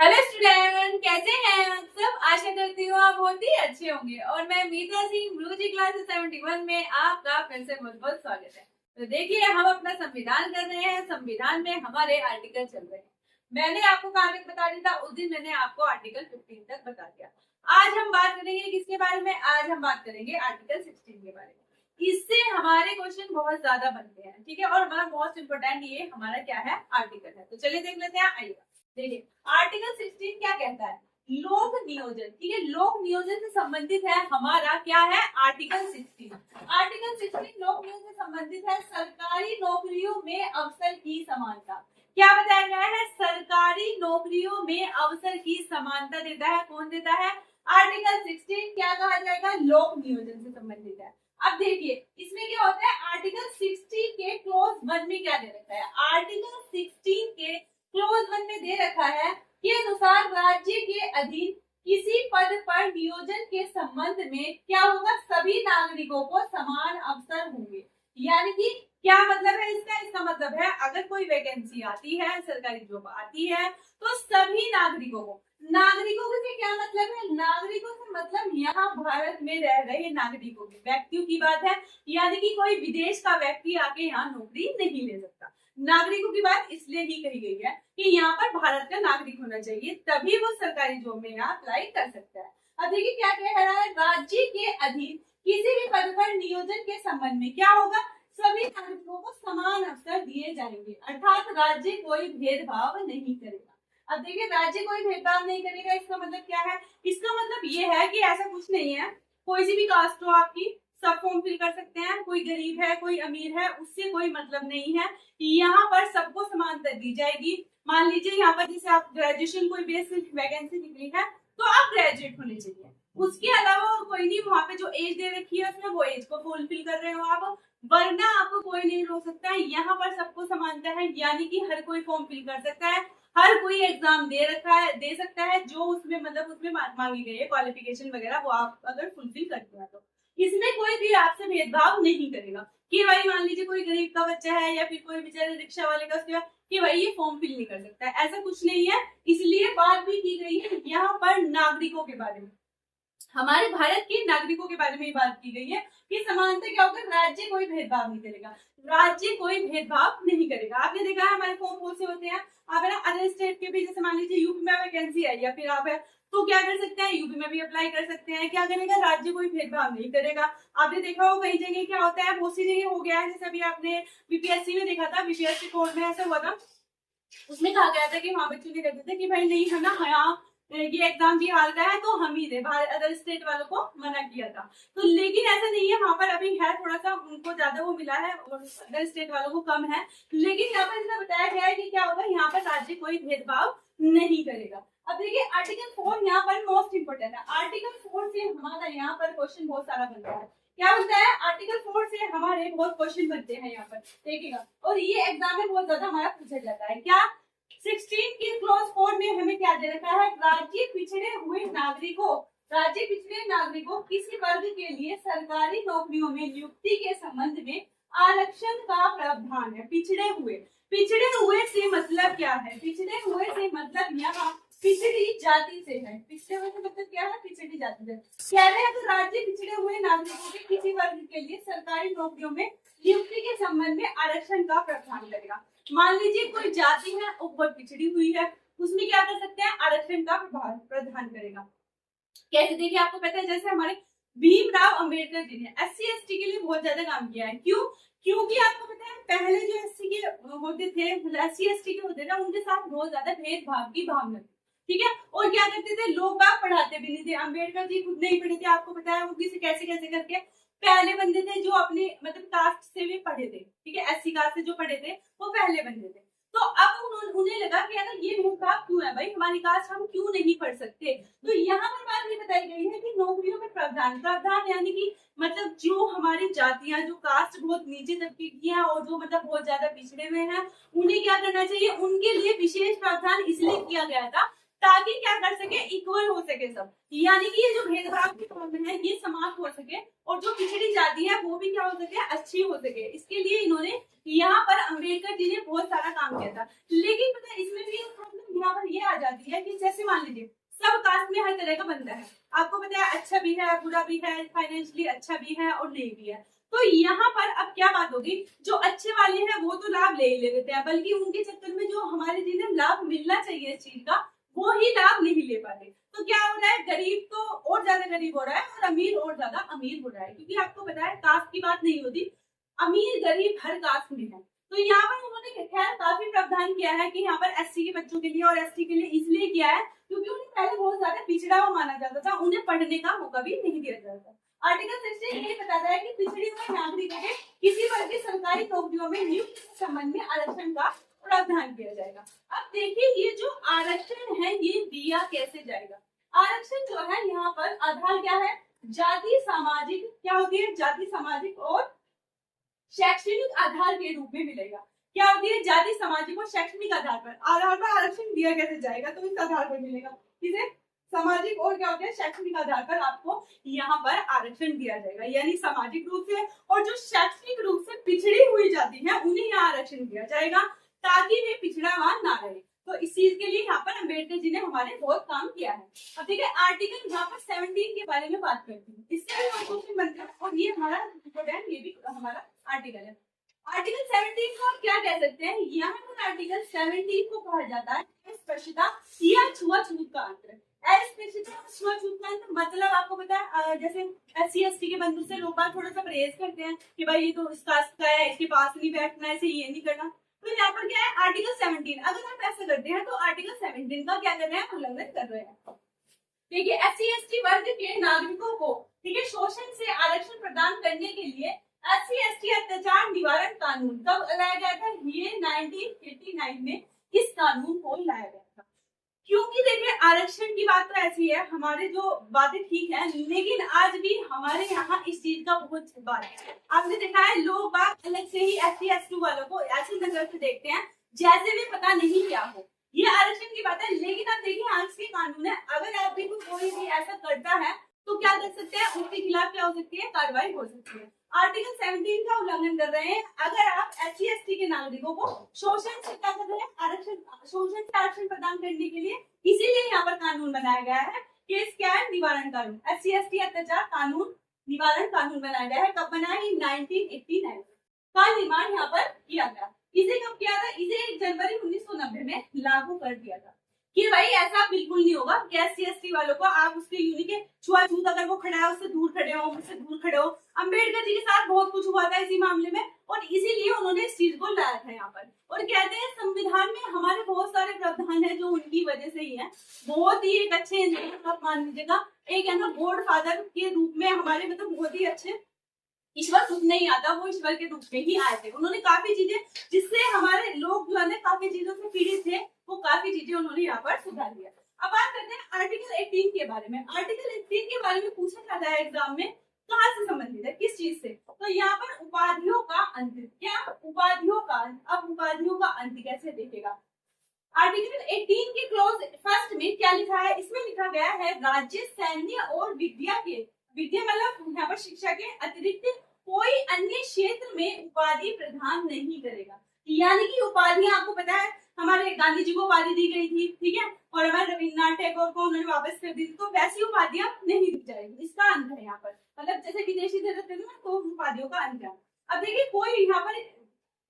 Hello student, कैसे हैं आप सब। आशा करती हूँ आप बहुत ही अच्छे होंगे और मैं मीता सिंह ब्लू जी क्लास 71 में आपका फिर से बहुत बहुत स्वागत है। तो देखिए, हम अपना संविधान कर रहे हैं। संविधान में हमारे आर्टिकल चल रहे हैं। मैंने आपको कहाँ तक बता दिया था, उस दिन मैंने आपको आर्टिकल 15 तक बता दिया। आज हम बात करेंगे किसके बारे में, आज हम बात करेंगे आर्टिकल 16 के बारे में। इससे हमारे क्वेश्चन बहुत ज्यादा बनते हैं, ठीक है। और हमारा मोस्ट इंपोर्टेंट ये हमारा क्या है, आर्टिकल है। तो चलिए देख लेते हैं, आइए देखिए आर्टिकल 16 क्या कहता है। लोक नियोजन, ठीक है। लोक नियोजन से संबंधित है हमारा क्या है, आर्टिकल 16। आर्टिकल 16 लोक नियोजन से संबंधित है सरकारी नौकरियों में अवसर की समानता। क्या बताया गया है, सरकारी नौकरियों में अवसर की समानता देता है। कौन देता है, आर्टिकल 16 क्या कहा जाएगा, लोक नियोजन से संबंधित है। अब देखिए इसमें क्या होता है, आर्टिकल 16 के क्लोज 1 में क्या दे रखा है। आर्टिकल 16 के क्लोज 1 में दे रखा है के अनुसार राज्य के अधीन किसी पद पर नियोजन के संबंध में क्या होगा, सभी नागरिकों को समान अवसर होंगे। यानी कि क्या मतलब है इसका मतलब है अगर कोई वैकेंसी आती है, सरकारी जॉब आती है, तो सभी नागरिकों से क्या मतलब है, नागरिकों से मतलब यहाँ भारत में रह रहे नागरिकों के व्यक्तियों की बात है। यानी कि कोई विदेश का व्यक्ति आके यहाँ नौकरी नहीं ले सकता। नागरिकों की बात इसलिए ही कही गई है कि यहाँ पर भारत का नागरिक होना चाहिए, तभी वो सरकारी जॉब में यहाँ अप्लाई कर सकता है। अब देखिए क्या कह रहा है, राज्य के अधीन किसी भी पद पर नियोजन के संबंध में क्या होगा, सभी नागरिकों को समान अवसर दिए जाएंगे। अर्थात राज्य कोई भेदभाव नहीं करेगा। अब देखिए राज्य कोई भेदभाव नहीं करेगा, इसका मतलब क्या है, इसका मतलब ये है कि ऐसा कुछ नहीं है, कोई सी भी कास्ट हो आपकी सब फॉर्म फिल कर सकते हैं। कोई गरीब है, कोई अमीर है, उससे कोई मतलब नहीं है। यहाँ पर सबको समानता दी जाएगी। मान लीजिए यहाँ पर जैसे आप ग्रेजुएशन कोई बेसिक वैकेंसी निकली है तो आप ग्रेजुएट होने चाहिए। उसके अलावा कोई नहीं, वहां पे जो एज दे रखी है उसमें वो एज को फुलफिल कर रहे हो आप, वरना आपको कोई नहीं रोक सकता है। यहाँ पर सबको समानता है, यानी कि हर कोई फॉर्म फिल कर सकता है, हर कोई एग्जाम दे सकता है जो उसमें मतलब उसमें मांगी गई है क्वालिफिकेशन वगैरह, वो आप अगर फुलफिल करते हैं तो इसमें कोई भी आपसे भेदभाव नहीं करेगा कि भाई मान लीजिए कोई गरीब का बच्चा है या फिर कोई बेचारे रिक्शा वाले का उसके कि भाई ये फॉर्म फिल नहीं कर सकता है, ऐसा कुछ नहीं है। इसलिए बात भी की गई है यहाँ पर नागरिकों के बारे में, हमारे भारत के नागरिकों के बारे में बात की गई है कि समानता क्या होगा, राज्य कोई भेदभाव नहीं करेगा। राज्य कोई भेदभाव नहीं करेगा। आपने देखा है हमारे फॉर्म कौन से होते हैं, आप है ना अदर स्टेट के भी, जैसे मान लीजिए यूपी में वैकेंसी है या फिर आप है तो क्या कर सकते हैं, यूपी में भी अप्लाई कर सकते हैं। क्या करेगा, राज्य कोई भेदभाव नहीं करेगा। आपने देखा हो कई जगह क्या होता है, बहुत सी जगह हो गया है, जैसे अभी आपने बीपीएससी में देखा था, बीपीएससी कोर्ट में ऐसा हुआ था, उसमें कहा गया था कि वहां बच्चों ने कहते थे कि भाई नहीं है ना, यहाँ ये एग्जाम बिहार का है तो हम ही दे, अदर स्टेट वालों को मना किया था। तो लेकिन ऐसा नहीं है, वहां पर अभी है थोड़ा सा उनको ज्यादा वो मिला है और अदर स्टेट वालों को कम है। लेकिन यहाँ पर ऐसा बताया गया है कि क्या होगा, यहाँ पर राज्य कोई भेदभाव नहीं करेगा। अब देखिए आर्टिकल 4 यहाँ पर मोस्ट इंपोर्टेंट है। आर्टिकल 4 से हमारा यहाँ पर क्वेश्चन बहुत सारा बनता है। क्या बनता है, आर्टिकल 4 से हमारे बहुत क्वेश्चन बनते हैं यहाँ पर, देखिएगा। और ये एग्जाम में बहुत ज्यादा हमारा पूछा जाता है। क्या 16 के क्लॉज 4 में हमें क्या दे रखा है, राज्य पिछड़े नागरिकों किसी वर्ग के लिए सरकारी नौकरियों में नियुक्ति के संबंध में आरक्षण का प्रावधान है। पिछड़े हुए से मतलब क्या है, पिछड़े हुए से मतलब यहाँ पिछड़ी जाति से है। पिछड़े हुए से मतलब क्या है, पिछड़ी जाति से। कह रहे हैं तो राज्य पिछड़े हुए नागरिकों के किसी वर्ग के लिए सरकारी नौकरियों में नियुक्ति के संबंध में आरक्षण का प्रावधान करेगा। मान लीजिए कोई जाति है वो बहुत पिछड़ी हुई है, उसमें क्या कर सकते हैं, आरक्षण का प्रावधान करेगा। कैसे, देखिए आपको पता है जैसे हमारे भीमराव अंबेडकर जी ने एससी एसटी के लिए बहुत ज्यादा काम किया है। क्यों, क्योंकि आपको पता है पहले जो एससी के होते थे, एससी एसटी के होते थे, उनके साथ बहुत ज्यादा भेदभाव की भावना थी, ठीक है। और क्या करते थे, लोग बाग पढ़ाते भी नहीं थे। अंबेडकर जी खुद नहीं पढ़े थे, आपको पता है वो किसी कैसे कैसे करके पहले बंदे थे जो अपने मतलब कास्ट से भी पढ़े थे, ठीक है। एससी कास्ट से जो पढ़े थे वो पहले बंदे थे। तो अब उन्हें लगा कि यार ये भेदभाव क्यों है भाई, हमारी कास्ट हम क्यों नहीं पढ़ सकते। तो यहाँ पर बात ये बताई गई है कि नौकरियों में प्रावधान यानी कि मतलब जो हमारी जातियां, जो कास्ट बहुत नीचे तबके की है और जो मतलब बहुत ज्यादा पिछड़े हुए हैं, उन्हें क्या करना चाहिए, उनके लिए विशेष प्रावधान इसलिए किया गया था ताकि क्या कर सके, इक्वल हो सके सब, यानी कि ये जो भेदभाव की भावना है ये समाप्त हो सके और जो पिछड़ी जाति है वो भी क्या हो सके, अच्छी हो सके। इसके लिए इन्होंने यहाँ पर अम्बेडकर जी ने बहुत सारा काम किया था। लेकिन पता है इसमें भी प्रॉब्लम यहाँ पर ये आ जाती है कि जैसे मान लीजिए सब कास्ट में हर तरह का बंदा है, आपको पता है अच्छा भी है, बुरा भी है, फाइनेंशियली अच्छा भी है और नहीं भी है। तो यहाँ पर अब क्या बात होगी, जो अच्छे वाले हैं वो तो लाभ ले ही ले लेते हैं, बल्कि उनके चक्कर में जो हमारे जिन्हें लाभ मिलना चाहिए इस चीज का वो ही लाभ नहीं ले पाते। तो क्या हो रहा है, गरीब तो और ज्यादा गरीब हो रहा है और अमीर और ज्यादा अमीर हो रहा है, क्योंकि आपको पता है कास्ट की बात नहीं होती, अमीर गरीब हर कास्ट में है। तो यहाँ पर उन्होंने खैर काफी प्रावधान किया है कि यहाँ पर एससी के बच्चों के लिए और एसटी के लिए इसलिए किया है क्योंकि उन्हें पहले बहुत ज्यादा पिछड़ा हुआ माना जाता था, उन्हें पढ़ने का मौका भी नहीं दिया जाता था। आर्टिकल 16 ये बताता है कि पिछड़े हुए नागरिकों के किसी वर्ग की सरकारी नौकरियों में नियुक्ति के संबंध में आरक्षण का प्रावधान किया जाएगा। अब देखिए ये जो आरक्षण है ये दिया कैसे जाएगा। आरक्षण जो है यहाँ पर आधार क्या है, जाति सामाजिक क्या होती है, जाति सामाजिक और शैक्षणिक आधार के रूप में मिलेगा। क्या होती है, जाति सामाजिक और शैक्षणिक आधार पर आरक्षण दिया कैसे जाएगा, तो इस आधार पर मिलेगा, किसे, सामाजिक और क्या होता है शैक्षणिक आधार पर आपको यहाँ पर आरक्षण दिया जाएगा। यानी सामाजिक रूप से और जो शैक्षणिक रूप से पिछड़ी हुई जाती है उन्हें यहाँ आरक्षण दिया जाएगा ताकि वे पिछड़ावान ना रहे। तो इस चीज के लिए यहाँ पर अम्बेडकर जी ने हमारे बहुत काम किया है। अब देखिए आर्टिकल यहाँ पर 17 के बारे में बात करती हूँ, इससे भी हम क्वेश्चन बनते हैं और ये हमारा इम्पोर्टेंट ये भी हमारा आर्टिकल है। आर्टिकल 17 को आप क्या कह सकते हैं, यहाँ पर आर्टिकल 17 को कहा जाता है अस्पृश्यता या छुआछूत का अंतर। छुआछूत का अंतर मतलब आपको पता है जैसे SC ST के बंधु से लोग थोड़ा सा परहेज करते हैं कि भाई ये तो इस कास्ट का है, इसके पास नहीं बैठना है, इसे ये नहीं करना। तो यहाँ पर क्या है आर्टिकल 17, अगर आप ऐसा करते हैं तो आर्टिकल 17 का क्या कर रहे हैं, उल्लंघन कर रहे हैं। देखिए SC ST वर्ग के नागरिकों को ठीक है शोषण से आरक्षण प्रदान करने के लिए SC ST अत्याचार निवारण कानून कब लाया गया था, ये 1989 में इस कानून को लाया गया था। क्योंकि देखिए आरक्षण की बात तो ऐसी है, हमारे जो बातें ठीक है लेकिन आज भी हमारे यहाँ इस चीज का बहुत बात है। आपने देखा है लोग बात अलग से ही SC ST वालों को ऐसी नजर से देखते हैं जैसे भी पता नहीं क्या हो, ये आरक्षण की बात है। लेकिन आप देखिए आज के कानून है, अगर आप भी कोई भी ऐसा करता है तो क्या कर सकते हैं, उसके खिलाफ क्या हो सकती है, कार्रवाई हो सकती है। आर्टिकल 17 का उल्लंघन कर रहे हैं अगर आप SC ST के नागरिकों को शोषण से क्या कर रहे हैं, आरक्षण शोषण से आरक्षण प्रदान करने के लिए, इसीलिए यहाँ पर कानून बनाया गया है। केस क्या है, निवारण कानून, SC ST अत्याचार कानून निवारण कानून बनाया गया है। कब बना है, 1989 का निर्माण यहाँ पर किया गया। इसे कब किया था, इसे 1 जनवरी 1990 में लागू कर दिया था कि भाई ऐसा बिल्कुल नहीं होगा कि SC ST वालों को आप उसके यूनिक के छुआछूत अगर वो खड़ा है उससे दूर खड़े हो, मुझसे दूर खड़े हो। अम्बेडकर जी के साथ बहुत कुछ हुआ था इसी मामले में और इसीलिए उन्होंने इस चीज को लाया था यहाँ पर। और कहते हैं संविधान में हमारे बहुत सारे प्रावधान है जो उनकी वजह से ही है। बहुत ही एक अच्छे आप मान लीजिएगा, एक है ना गॉड फादर के रूप में हमारे मतलब बहुत ही अच्छे ईश्वर खुद नहीं आता, वो ईश्वर के रूप में ही आए थे। उन्होंने काफी चीजें जिससे हमारे लोग जो है काफी चीजों से पीड़ित थे वो काफी चीजें उन्होंने यहाँ पर सुधार दिया। अब बात करते हैं आर्टिकल 18 के बारे में। आर्टिकल 18 के बारे में पूछा जाता है एग्जाम में, कहाँ से संबंधित है, किस चीज से, तो यहाँ पर उपाधियों का अंत, क्या उपाधियों का अंत। अब उपाधियों का अंत कैसे देखेगा, आर्टिकल 18 के क्लॉज फर्स्ट में क्या लिखा है, इसमें लिखा गया है राज्य सैन्य और विद्या के, विद्या मतलब यहाँ पर शिक्षा के अतिरिक्त कोई अन्य क्षेत्र में उपाधि प्रदान नहीं करेगा। यानी कि उपाधियां आपको पता है हमारे गांधी जी को उपाधि दी गई थी, ठीक है, और हमारे रविन्द्रनाथ टैगोर को उन्होंने वापस कर दी थी, तो वैसी उपाधियां नहीं दी जाएगी। इसका अंत है यहाँ पर, मतलब जैसे विदेशी दे देते थे ना तो उपाधियों का अंत है। अब देखिए कोई यहाँ पर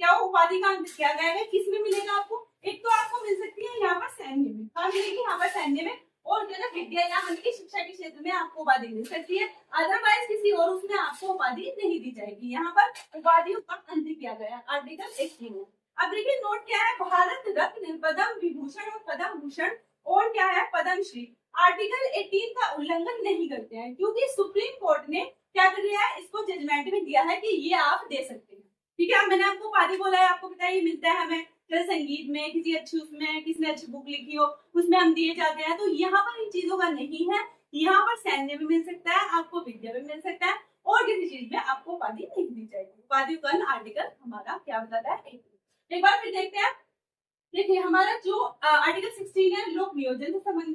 क्या उपाधि का अंत किया गया है, किस में मिलेगा आपको, एक तो आपको मिल सकती है यहाँ पर सैन्य में, कहाँ मिलेगी, यहाँ पर सैन्य में, और जो है विद्या या की शिक्षा के क्षेत्र में आपको उपाधि मिल सकती है। अदरवाइज किसी और उसमें आपको उपाधि नहीं दी जाएगी। यहाँ पर उपाधियों का अंत किया गया है आर्टिकल 18 में। अब देखिए नोट क्या है, भारत रत्न, पद्म विभूषण और पद्म भूषण और क्या है पद्मश्री आर्टिकल 18 का उल्लंघन नहीं करते हैं, क्योंकि सुप्रीम कोर्ट ने क्या कर दिया है, इसको जजमेंट में दिया है कि ये आप दे सकते हैं। ठीक है, मैंने आपको उपाधि बोला है, आपको पता है ये मिलता है हमें संगीत में, किसी अच्छी उसमें, किसने अच्छी बुक लिखी हो उसमें हम दिए जाते हैं। तो यहाँ पर इन चीजों का नहीं है, यहाँ पर सैन्य में मिल सकता है आपको, विद्या में मिल सकता है, और किसी चीज में आपको उपाधि नहीं दी जाएगी। उपाधि का आर्टिकल हमारा क्या बताता है, एक बार फिर देखते हैं। देखिए हमारा जो आर्टिकल 16 है लोक नियोजन से संबंधित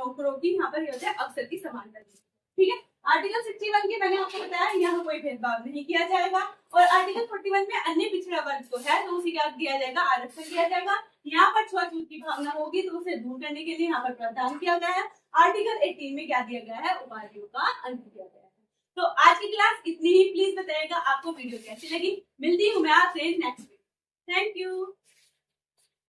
नौकरों की यहाँ पर होता है अक्सर की समानता। ठीक है, आर्टिकल 61 के मैंने आपको बताया यहाँ कोई भेदभाव नहीं किया जाएगा। और आर्टिकल 41 में अन्य पिछड़ा वर्ग को है तो उसे क्या दिया जाएगा, आरक्षण दिया जाएगा। यहाँ पर छुआछूत की भावना होगी तो उसे दूर करने के लिए यहाँ पर प्रावधान किया गया है। आर्टिकल 18 में क्या दिया गया है, उपाधियों का अंत किया गया है। तो आज की क्लास इतनी ही। प्लीज बताइएगा आपको वीडियो कैसी लगी। मिलती हूँ मैं आपसे नेक्स्ट वीक। Thank you.